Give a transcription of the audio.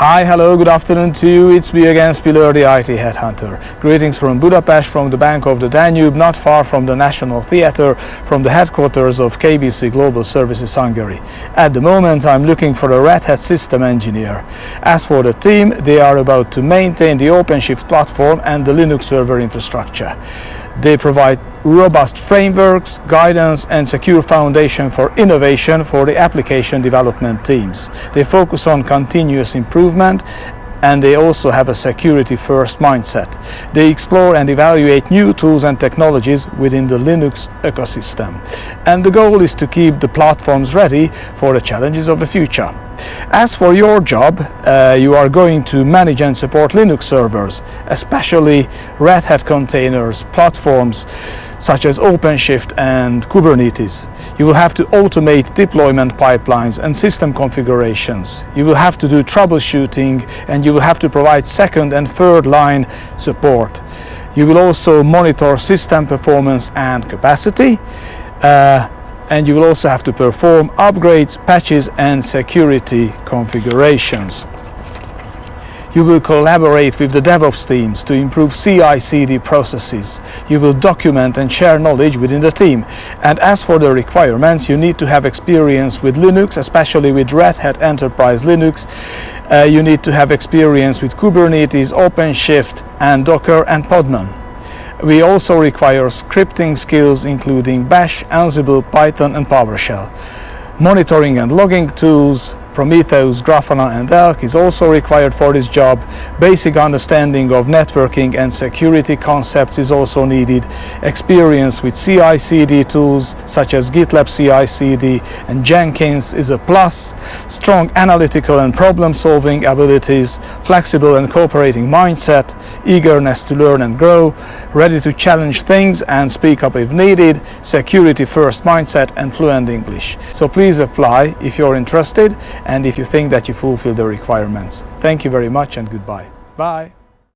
Hi, hello, good afternoon to you. It's me again, Spiller, the IT Headhunter. Greetings from Budapest, from the bank of the Danube, not far from the National Theatre, from the headquarters of KBC Global Services Hungary. At the moment, I'm looking for a Red Hat system engineer. As for the team, they are about to maintain the OpenShift platform and the Linux server infrastructure. They provide robust frameworks, guidance and secure foundation for innovation for the application development teams. They focus on continuous improvement and they also have a security-first mindset. They explore and evaluate new tools and technologies within the Linux ecosystem. And the goal is to keep the platforms ready for the challenges of the future. As for your job, you are going to manage and support Linux servers, especially Red Hat containers, platforms such as OpenShift and Kubernetes. You will have to automate deployment pipelines and system configurations. You will have to do troubleshooting and you will have to provide second and third line support. You will also monitor system performance and capacity. And you will also have to perform upgrades, patches and security configurations. You will collaborate with the DevOps teams to improve CI/CD processes. You will document and share knowledge within the team. And as for the requirements, you need to have experience with Linux, especially with Red Hat Enterprise Linux. You need to have experience with Kubernetes, OpenShift and Docker and Podman. We also require scripting skills including Bash, Ansible, Python and PowerShell. Monitoring and logging tools, Prometheus, Grafana and Elk is also required for this job. Basic understanding of networking and security concepts is also needed. Experience with CI/CD tools such as GitLab CI/CD and Jenkins is a plus. Strong analytical and problem-solving abilities, flexible and cooperating mindset, eagerness to learn and grow, ready to challenge things and speak up if needed, security-first mindset and fluent English. So please apply if you're interested and if you think that you fulfill the requirements. Thank you very much and goodbye. Bye.